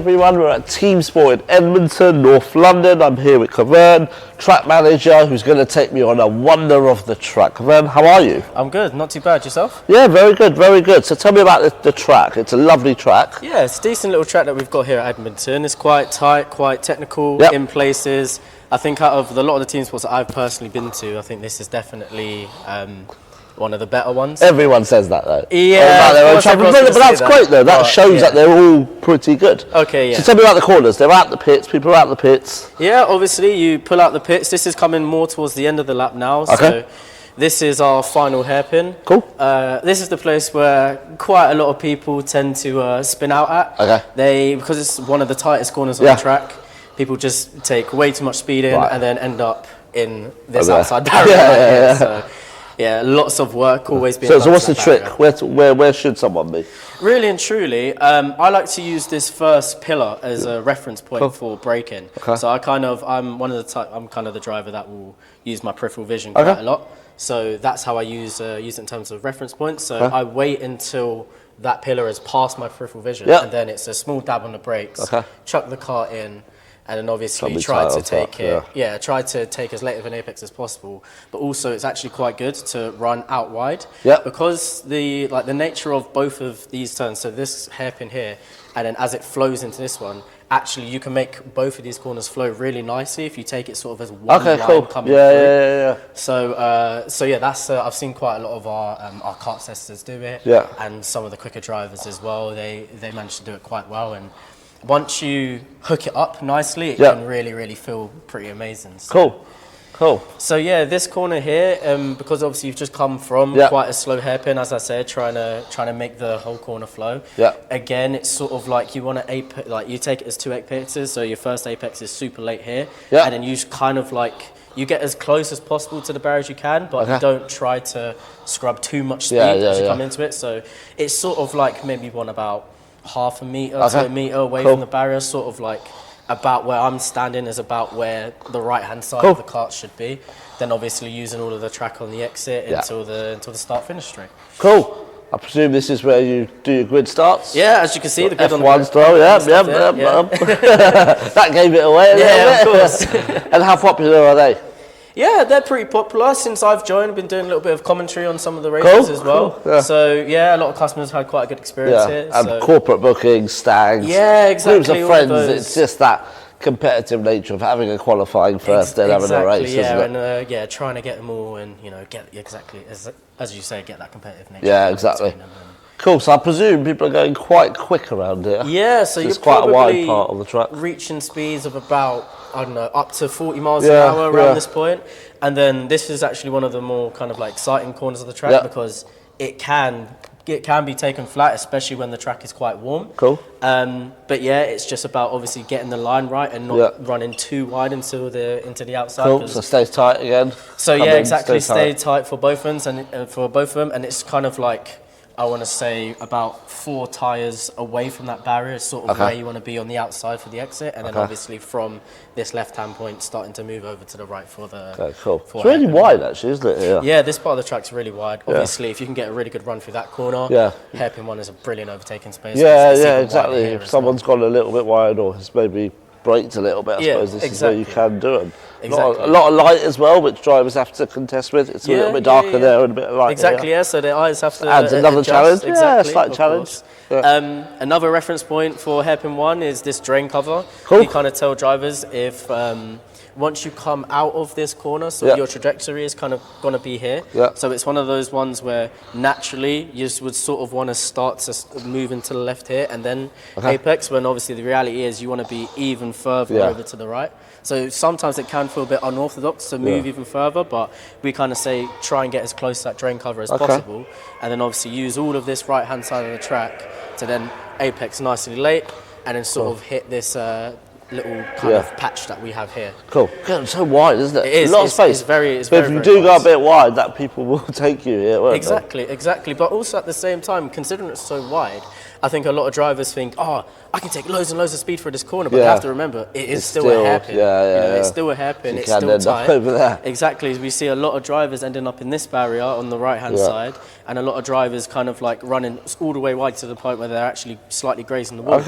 everyone, we're at Teamsport in Edmonton, North London. I'm here with Kavern, track manager, who's going to take me on a wonder of the track. Kavern, how are you? I'm good, not too bad. Yourself? Yeah, very good, very good. So tell me about the track. It's a lovely track. Yeah, it's a decent little track that we've got here at Edmonton. It's quite tight, quite technical in places. I think out of a lot of the team sports that I've personally been to, I think this is definitely one of the better ones. Everyone says that though. Yeah, but that's great though. That shows that they're all pretty good. Okay, yeah. So tell me about the corners. They're out the pits. People are out the pits. Yeah, obviously you pull out the pits. This is coming more towards the end of the lap now. Okay. So this is our final hairpin. Cool. This is the place where quite a lot of people tend to spin out at. Okay. Because it's one of the tightest corners on the track, people just take way too much speed in and then end up in this outside barrier. So, yeah, lots of work always being done. So what's the trick? Where should someone be? Really and truly, I like to use this first pillar as a reference point for braking. Okay. So I'm kind of the driver that will use my peripheral vision quite a lot. So that's how I use it in terms of reference points. So I wait until that pillar has passed my peripheral vision, and then it's a small dab on the brakes, chuck the cart in, and then obviously try to take as late of an apex as possible. But also it's actually quite good to run out wide because the nature of both of these turns, so this hairpin here, and then as it flows into this one, actually you can make both of these corners flow really nicely if you take it sort of as one line coming through. So yeah, that's I've seen quite a lot of our kart testers do it, and some of the quicker drivers as well. They manage to do it quite well, and once you hook it up nicely, it can really feel pretty amazing. So. Cool. So yeah, this corner here, because obviously you've just come from quite a slow hairpin, as I said, trying to make the whole corner flow. Again, it's sort of like you want to you take it as two apexes. So your first apex is super late here, and then you kind of you get as close as possible to the barrier as you can, but you don't try to scrub too much speed as you come into it. So it's sort of like maybe one about half a meter to a meter away from the barrier, sort of like about where I'm standing is about where the right hand side of the kart should be. Then obviously using all of the track on the exit until the start finish straight. Cool. I presume this is where you do your grid starts. Yeah, as you can see, the grid on the F1 style. That gave it away a little bit. Of course. And how popular are they? Yeah, they're pretty popular. Since I've joined, I've been doing a little bit of commentary on some of the races as well. So yeah, a lot of customers had quite a good experience here. And corporate bookings, stags, groups of friends. It's just that competitive nature of having a qualifying first, then having a race. And trying to get them all, and get as you say, get that competitive nature. Yeah, exactly. Cool, so I presume people are going quite quick around here. Yeah, so you're quite a wide part of the track. Reaching speeds of about, I don't know, up to 40 miles an hour around this point. And then this is actually one of the more kind of exciting corners of the track because it can be taken flat, especially when the track is quite warm. Cool. But yeah, it's just about obviously getting the line right and not running too wide into the outside. Cool. So stay tight again. So yeah, exactly. Stay tight for both ends and for both of them, and it's kind of like, I want to say about 4 tyres away from that barrier is sort of where you want to be on the outside for the exit, and then obviously from this left-hand point starting to move over to the right for the... Cool. It's really wide actually, isn't it? Yeah, this part of the track's really wide. Obviously, if you can get a really good run through that corner, hairpin one is a brilliant overtaking space. Yeah, exactly. If someone's gone a little bit wide or has maybe braked a little bit, I suppose this is where you can do them. A lot of light as well, which drivers have to contest with. It's a little bit darker there and a bit of light here. So their eyes have to adds another challenge. A slight challenge. Another reference point for hairpin one is this drain cover. Cool. You kind of tell drivers if once you come out of this corner, so your trajectory is kind of going to be here. So it's one of those ones where naturally you would sort of want to start to move into the left here and then apex, when obviously the reality is you want to be even further over to the right. So sometimes it can feel a bit unorthodox to move even further, but we kind of say try and get as close to that drain cover as possible, and then obviously use all of this right hand side of the track to then apex nicely late, and then sort of hit this little kind of patch that we have here. Cool. It's so wide, isn't it? It is. A lot of space. It's very if you do go a bit wide, that people will take you here, won't they? Exactly. But also at the same time, considering it's so wide, I think a lot of drivers think, oh, I can take loads and loads of speed for this corner, but you have to remember, it's still a hairpin. It's still a hairpin, it's still tight. Over there. Exactly. We see a lot of drivers ending up in this barrier on the right-hand side, and a lot of drivers kind of like running all the way wide to the point where they're actually slightly grazing the wall.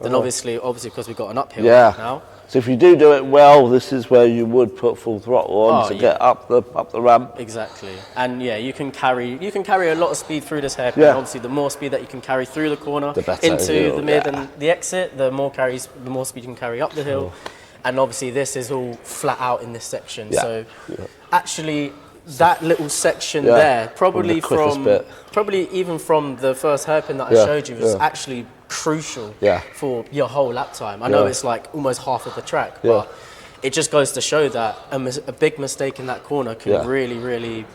Then obviously because we've got an uphill right now. So if you do it well, this is where you would put full throttle on to get up the ramp. Exactly, and you can carry a lot of speed through this hairpin. Obviously, the more speed that you can carry through the corner into the mid and the exit, the more speed you can carry up the hill. And obviously, this is all flat out in this section. So actually, that little section there, probably even from the first hairpin that I showed you, was actually crucial for your whole lap time. I know it's like almost half of the track, but it just goes to show that a big mistake in that corner can really,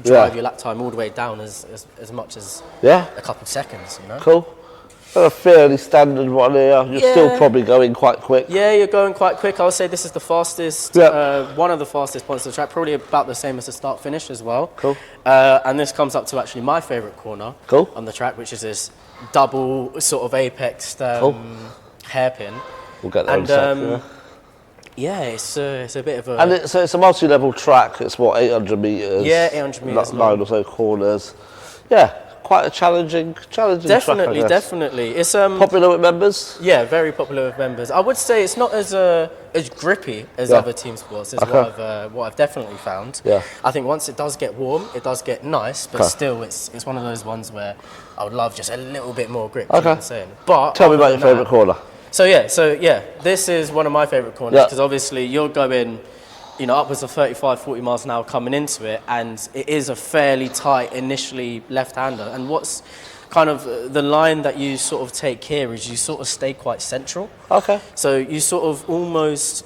drive your lap time all the way down as much as a couple seconds. Cool. A fairly standard one here. You're still probably going quite quick. Yeah, you're going quite quick. I would say this is the fastest, one of the fastest points of the track, probably about the same as the start-finish as well. Cool. And this comes up to actually my favourite corner on the track, which is this double sort of apexed hairpin. We'll get there in a second. It's a bit of a... And it's a multi-level track. It's what, 800 metres? Yeah, 800 metres long. 9 or so corners. Yeah. Quite a challenging track, I guess. Definitely. It's popular with members. Yeah, very popular with members. I would say it's not as grippy as other team sports. Is what I've definitely found. Yeah. I think once it does get warm, it does get nice, but still, it's one of those ones where I would love just a little bit more grip. Okay. But tell me about your favourite corner. So this is one of my favourite corners because obviously you're going, upwards of 35, 40 miles an hour coming into it, and it is a fairly tight initially left-hander. And what's kind of the line that you sort of take here is you sort of stay quite central. Okay. So you sort of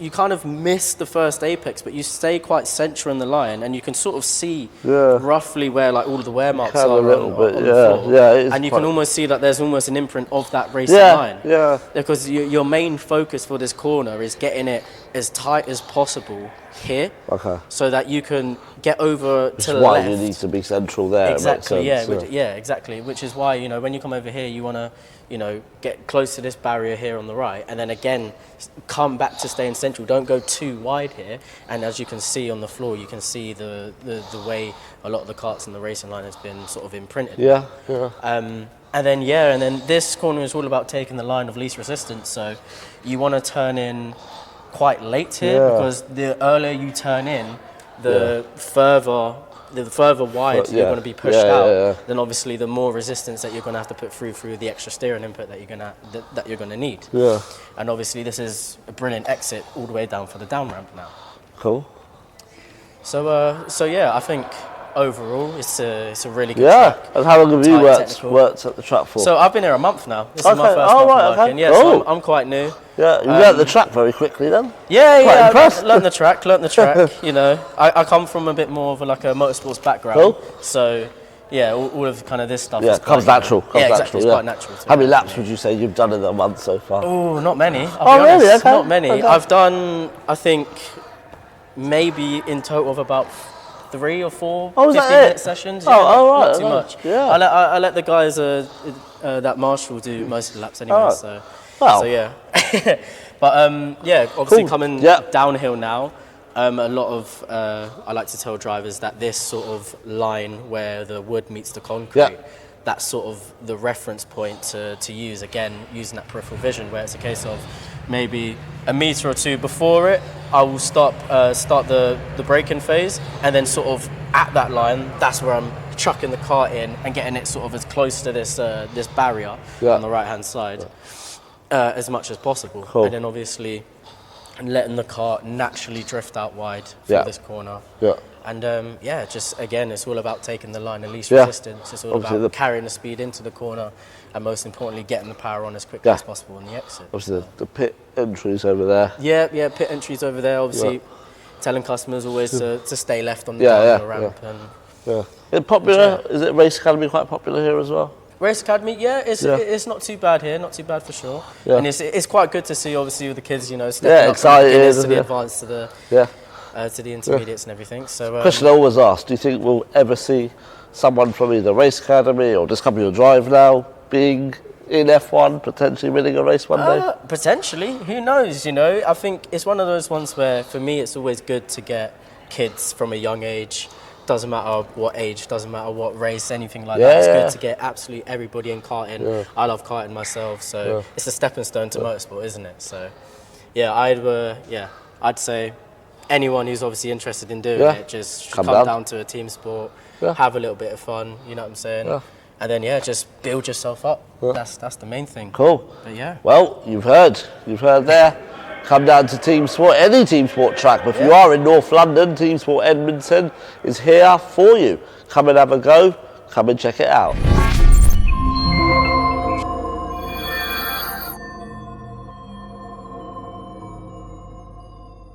you kind of miss the first apex, but you stay quite central in the line, and you can sort of see roughly where like all of the wear marks are a little bit, on the floor. Yeah, it is. And you can almost see that there's almost an imprint of that racing line. Yeah. Because your main focus for this corner is getting it as tight as possible here, so that you can get over to the left. Why you need to be central there. Exactly, exactly. Which is why when you come over here, you want to get close to this barrier here on the right, and then again come back to staying central. Don't go too wide here. And as you can see on the floor, you can see the way a lot of the karts in the racing line has been sort of imprinted. And then this corner is all about taking the line of least resistance. So you want to turn in quite late here because the earlier you turn in, the further wide you're going to be pushed out. Then obviously the more resistance that you're going to have to put through the extra steering input that you're going to need. Yeah. And obviously this is a brilliant exit all the way down for the down ramp now. Cool. So I think overall it's a really good track. And how long have you worked at the track for? So I've been here a month now. This is my first month working. Yeah, so I'm quite new. Yeah, you learnt the track very quickly then? Yeah, I learnt the track. I come from a bit more of a motorsports background. Cool. So all of kind of this stuff is comes natural. It's quite natural. How many laps would you say you've done in a month so far? Oh, not many. I'll be honest. Okay. Not many. Okay. I've done, I think, maybe in total of about 3 or 4 15-minute sessions. Not too much. Yeah. I let the guys that Marshall do most of the laps anyway. So yeah. But obviously coming downhill now, a lot of I like to tell drivers that this sort of line where the wood meets the concrete, that's sort of the reference point to use, again, using that peripheral vision, where it's a case of maybe a metre or two before it, I will start the braking phase, and then sort of at that line, that's where I'm chucking the kart in and getting it sort of as close to this barrier on the right-hand side as much as possible. Cool. And then obviously letting the kart naturally drift out wide through this corner. Yeah. And just again, it's all about taking the line of least resistance. It's all about carrying the speed into the corner, and most importantly, getting the power on as quickly as possible on the exit. Obviously, the pit entry's over there. Yeah, pit entry's over there. Obviously, telling customers always to stay left on the ramp. And popular? Is it Race Academy quite popular here as well? Race Academy, it's not too bad here, not too bad for sure. And it's quite good to see, obviously, with the kids, you know, stepping up from the beginners to the advanced to the intermediates and everything. So question I always ask: do you think we'll ever see someone from either Race Academy or just company will drive now being in F1, potentially winning a race one day? Potentially, who knows? You know, I think it's one of those ones where, for me, it's always good to get kids from a young age. Doesn't matter what age, doesn't matter what race, anything like that. It's good to get absolutely everybody in karting. I love karting myself, so it's a stepping stone to motorsport, isn't it? So, I'd say anyone who's obviously interested in doing it, just come down to a team sport, have a little bit of fun. You know what I'm saying? And then just build yourself up. That's the main thing. Cool. But well, you've heard there. Come down to Teamsport, any Teamsport track. But if you are in North London, Teamsport Edmonton is here for you. Come and have a go. Come and check it out.